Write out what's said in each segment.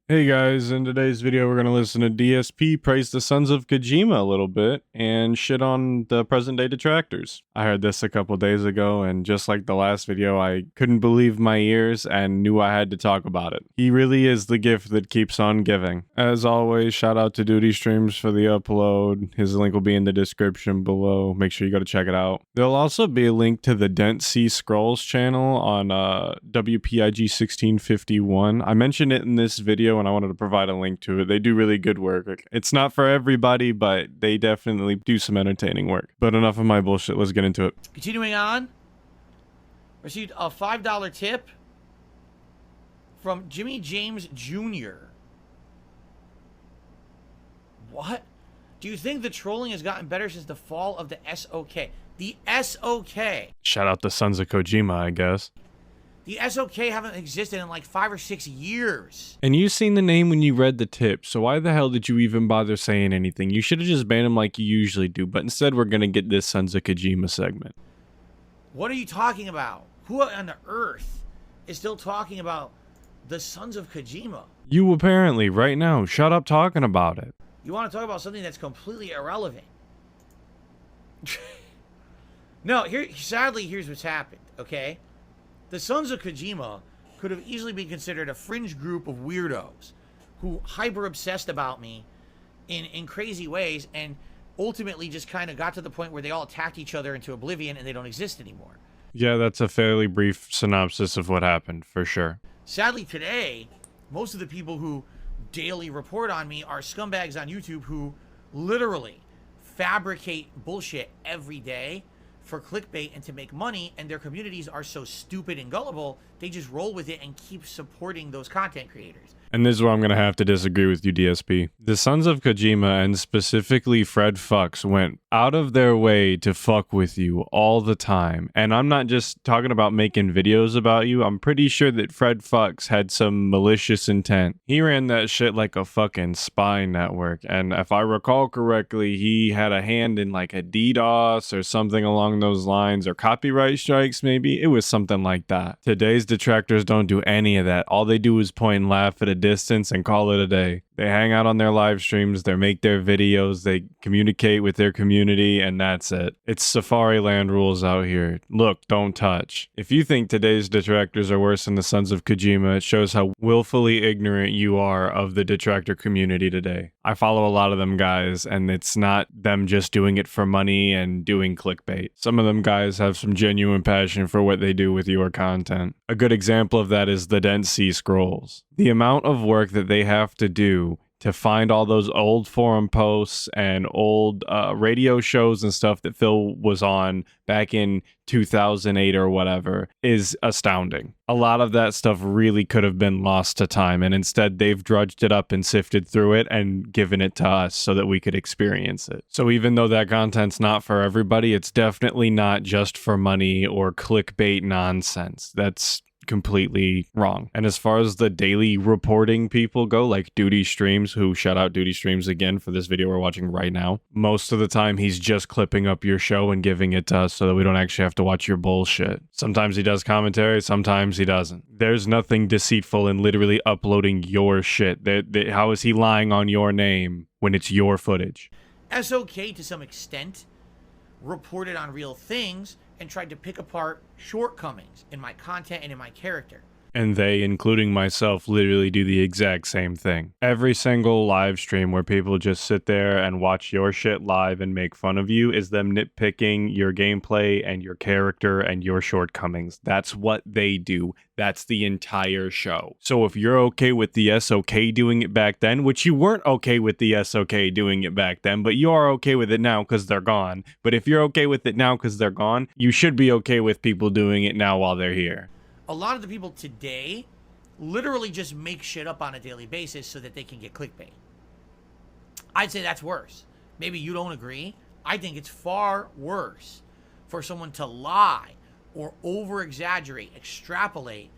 Hey guys, in today's video we're going to listen to DSP praise the Sons of Kojima a little bit and shit on the present day detractors. I heard this a couple days ago and just like the last video I couldn't believe my ears and knew I had to talk about it. He really is the gift that keeps on giving. As always, shout out to Doody Streams for the upload. His link will be in the description below. Make sure you go to check it out. There'll also be a link to the Dent Scrolls channel on WPIG 1651. I mentioned it in this video and I wanted to provide a link to it. They do really good work. It's not for everybody, but they definitely do some entertaining work. But enough of my bullshit. Let's get into it. Continuing on, received a $5 tip from Jimmy James Jr. What? Do you think the trolling has gotten better since the fall of the SOK? The SOK. Shout out the Sons of Kojima, I guess. The SOK haven't existed in like 5 or 6 years. And you seen the name when you read the tip, so why the hell did you even bother saying anything? You should have just banned him like you usually do, but instead we're gonna get this Sons of Kojima segment. What are you talking about? Who on the earth is still talking about the Sons of Kojima? You apparently, right now. Shut up talking about it. You want to talk about something that's completely irrelevant. No, sadly, here's what's happened, okay? The Sons of Kojima could have easily been considered a fringe group of weirdos who hyper-obsessed about me in crazy ways and ultimately just kind of got to the point where they all attacked each other into oblivion and they don't exist anymore. Yeah, that's a fairly brief synopsis of what happened, for sure. Sadly, today, most of the people who daily report on me are scumbags on YouTube who literally fabricate bullshit every day for clickbait and to make money, and their communities are so stupid and gullible, they just roll with it and keep supporting those content creators. And this is where I'm going to have to disagree with you, DSP. The Sons of Kojima, and specifically Fred Fucks, went out of their way to fuck with you all the time. And I'm not just talking about making videos about you. I'm pretty sure that Fred Fucks had some malicious intent. He ran that shit like a fucking spy network. And if I recall correctly, he had a hand in like a DDoS or something along those lines, or copyright strikes maybe. It was something like that. Today's detractors don't do any of that. All they do is point and laugh at a distance and call it a day. They hang out on their live streams, they make their videos, they communicate with their community, and that's it. It's Safari Land rules out here. Look, don't touch. If you think today's detractors are worse than the Sons of Kojima, it shows how willfully ignorant you are of the detractor community today. I follow a lot of them guys, and it's not them just doing it for money and doing clickbait. Some of them guys have some genuine passion for what they do with your content. A good example of that is the Dent Scrolls. The amount of work that they have to do to find all those old forum posts and old radio shows and stuff that Phil was on back in 2008 or whatever is astounding. A lot of that stuff really could have been lost to time, and instead they've drudged it up and sifted through it and given it to us so that we could experience it. So even though that content's not for everybody, it's definitely not just for money or clickbait nonsense. That's completely wrong. And as far as the daily reporting people go, like Doody Streams, who shout out Doody Streams again for this video we're watching right now, most of the time he's just clipping up your show and giving it to us so that we don't actually have to watch your bullshit. Sometimes he does commentary, sometimes he doesn't. There's nothing deceitful in literally uploading your shit. How is he lying on your name when it's your footage? SOK, to some extent, reported on real things and tried to pick apart shortcomings in my content and in my character. And they, including myself, literally do the exact same thing. Every single live stream where people just sit there and watch your shit live and make fun of you is them nitpicking your gameplay and your character and your shortcomings. That's what they do. That's the entire show. So if you're okay with the SOK doing it back then, which you weren't okay with the SOK doing it back then, but you are okay with it now because they're gone. But if you're okay with it now because they're gone, you should be okay with people doing it now while they're here. A lot of the people today literally just make shit up on a daily basis so that they can get clickbait. I'd say that's worse. Maybe you don't agree. I think it's far worse for someone to lie or over-exaggerate, extrapolate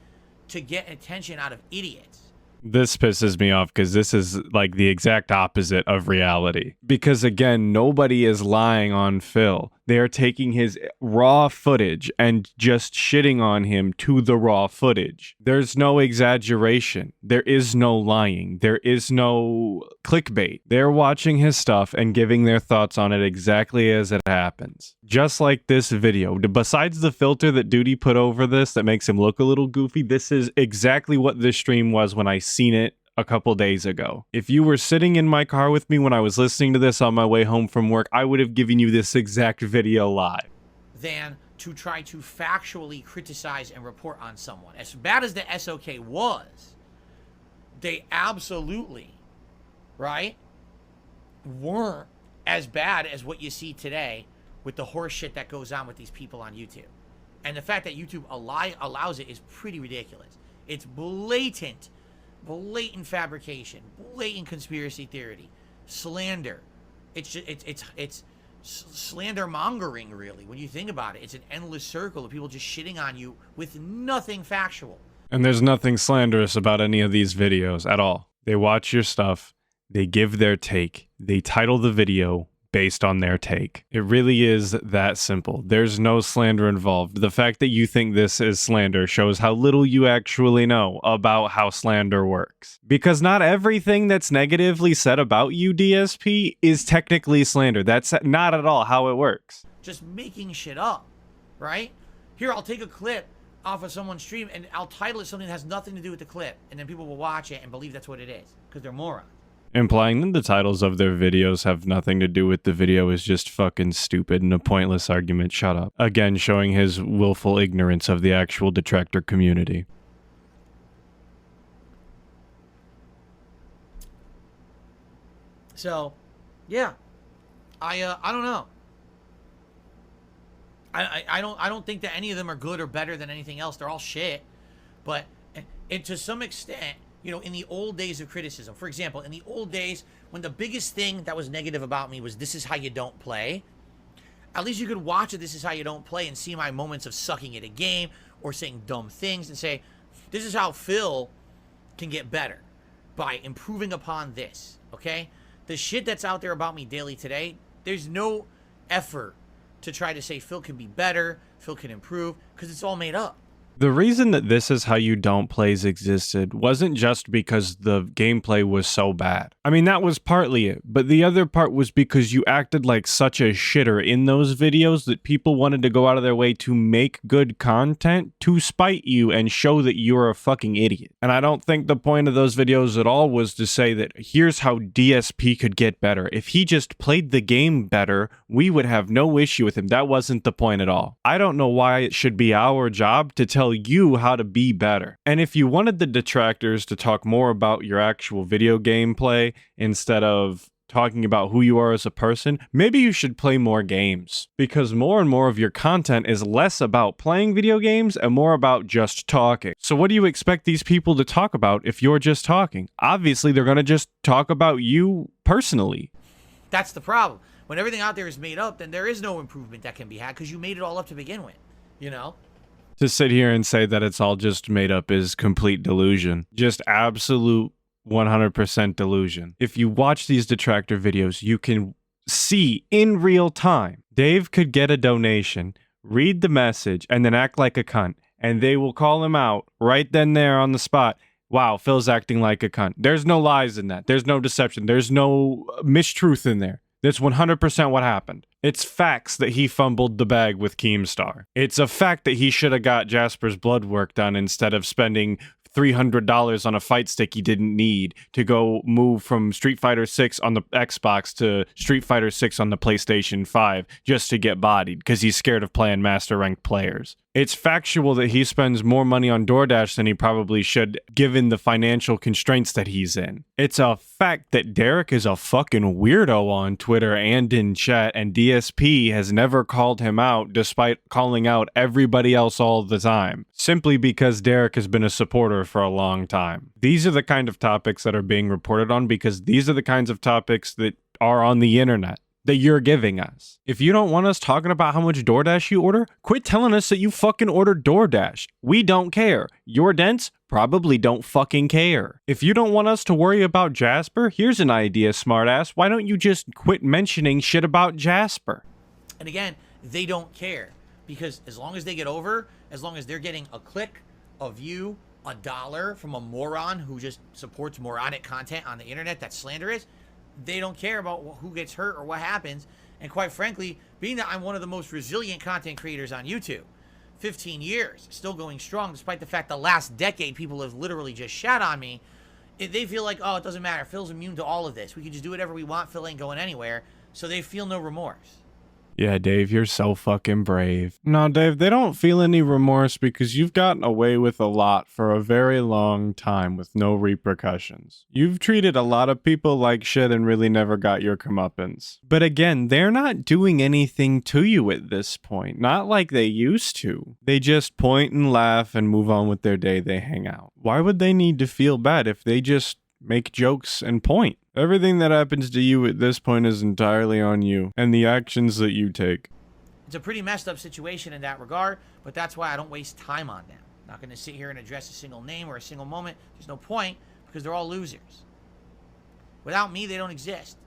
to get attention out of idiots. This pisses me off because this is like the exact opposite of reality. Because again, nobody is lying on Phil. They are taking his raw footage and just shitting on him to the raw footage. There's no exaggeration. There is no lying. There is no clickbait. They're watching his stuff and giving their thoughts on it exactly as it happens. Just like this video. Besides the filter that Doody put over this that makes him look a little goofy, this is exactly what this stream was when I seen it a couple days ago. If you were sitting in my car with me when I was listening to this on my way home from work, I would have given you this exact video live. Than to try to factually criticize and report on someone. As bad as the SOK was, they absolutely, right, weren't as bad as what you see today with the horse shit that goes on with these people on YouTube. And the fact that YouTube allows it is pretty ridiculous. It's blatant fabrication, blatant conspiracy theory, slander. It's slander mongering, really. When you think about it, it's an endless circle of people just shitting on you with nothing factual. And there's nothing slanderous about any of these videos at all. They watch your stuff, they give their take, they title the video based on their take. It really is that simple. There's no slander involved. The fact that you think this is slander shows how little you actually know about how slander works. Because not everything that's negatively said about you, DSP, is technically slander. That's not at all how it works. Just making shit up, right? Here, I'll take a clip off of someone's stream and I'll title it something that has nothing to do with the clip, and then people will watch it and believe that's what it is because they're morons. Implying that the titles of their videos have nothing to do with the video is just fucking stupid and a pointless argument. Shut up. Again, showing his willful ignorance of the actual detractor community. So, yeah, I don't know. I don't think that any of them are good or better than anything else. They're all shit. But and to some extent, you know, in the old days of criticism, for example, in the old days when the biggest thing that was negative about me was this is how you don't play, at least you could watch it, this is how you don't play, and see my moments of sucking at a game or saying dumb things and say, this is how Phil can get better by improving upon this, okay? The shit that's out there about me daily today, there's no effort to try to say Phil can be better, Phil can improve, because it's all made up. The reason that this is how you don't plays existed wasn't just because the gameplay was so bad. I mean, that was partly it, but the other part was because you acted like such a shitter in those videos that people wanted to go out of their way to make good content to spite you and show that you're a fucking idiot. And I don't think the point of those videos at all was to say that here's how DSP could get better. If he just played the game better, we would have no issue with him. That wasn't the point at all. I don't know why it should be our job to tell you how to be better. And if you wanted the detractors to talk more about your actual video gameplay instead of talking about who you are as a person, maybe you should play more games. Because more and more of your content is less about playing video games and more about just talking. So what do you expect these people to talk about if you're just talking? Obviously, they're gonna just talk about you personally. That's the problem. When everything out there is made up, then there is no improvement that can be had because you made it all up to begin with, you know? To sit here and say that it's all just made up is complete delusion. Just absolute 100% delusion. If you watch these detractor videos, you can see in real time. Dave could get a donation, read the message, and then act like a cunt. And they will call him out right then there on the spot. Wow, Phil's acting like a cunt. There's no lies in that. There's no deception. There's no mistruth in there. That's 100% what happened. It's facts that he fumbled the bag with Keemstar. It's a fact that he should have got Jasper's blood work done instead of spending $300 on a fight stick he didn't need to go move from Street Fighter 6 on the Xbox to Street Fighter 6 on the PlayStation 5 just to get bodied because he's scared of playing master ranked players. It's factual that he spends more money on DoorDash than he probably should, given the financial constraints that he's in. It's a fact that Derek is a fucking weirdo on Twitter and in chat, and DSP has never called him out despite calling out everybody else all the time, simply because Derek has been a supporter for a long time. These are the kind of topics that are being reported on because these are the kinds of topics that are on the internet that you're giving us. If you don't want us talking about how much DoorDash you order, quit telling us that you fucking ordered DoorDash. We don't care. Your dents probably don't fucking care. If you don't want us to worry about Jasper, here's an idea, smartass. Why don't you just quit mentioning shit about Jasper? And again, they don't care, because as long as they get over, as long as they're getting a click, a view, $1 from a moron who just supports moronic content on the internet that's slanderous, they don't care about who gets hurt or what happens. And quite frankly, being that I'm one of the most resilient content creators on YouTube, 15 years, still going strong, despite the fact the last decade people have literally just shat on me, they feel like, oh, it doesn't matter. Phil's immune to all of this. We can just do whatever we want. Phil ain't going anywhere. So they feel no remorse. Yeah, Dave, you're so fucking brave. No, Dave, they don't feel any remorse because you've gotten away with a lot for a very long time with no repercussions. You've treated a lot of people like shit and really never got your comeuppance. But again, they're not doing anything to you at this point. Not like they used to. They just point and laugh and move on with their day. They hang out. Why would they need to feel bad if they just make jokes and point? Everything that happens to you at this point is entirely on you and the actions that you take. It's a pretty messed up situation in that regard, but that's why I don't waste time on them. I'm not going to sit here and address a single name or a single moment. There's no point, because they're all losers. Without me, they don't exist.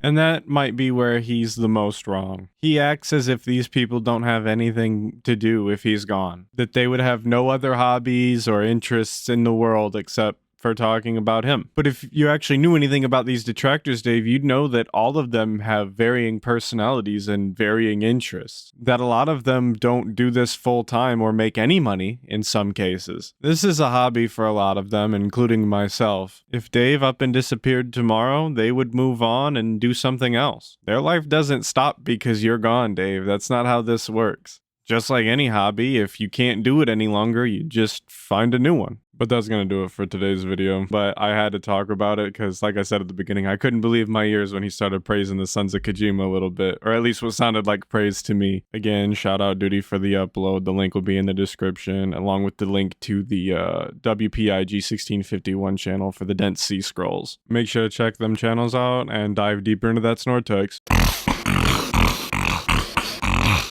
And that might be where he's the most wrong. He acts as if these people don't have anything to do if he's gone. That they would have no other hobbies or interests in the world except for talking about him. But if you actually knew anything about these detractors, Dave, you'd know that all of them have varying personalities and varying interests. That a lot of them don't do this full time or make any money in some cases. This is a hobby for a lot of them, including myself. If Dave up and disappeared tomorrow, they would move on and do something else. Their life doesn't stop because you're gone, Dave. That's not how this works. Just like any hobby, if you can't do it any longer, you just find a new one. But that's going to do it for today's video. But I had to talk about it because, like I said at the beginning, I couldn't believe my ears when he started praising the Sons of Kojima a little bit, or at least what sounded like praise to me. Again, shout out Doody for the upload. The link will be in the description, along with the link to the WPIG 1651 channel for the Dent C scrolls. Make sure to check them channels out and dive deeper into that Snortex.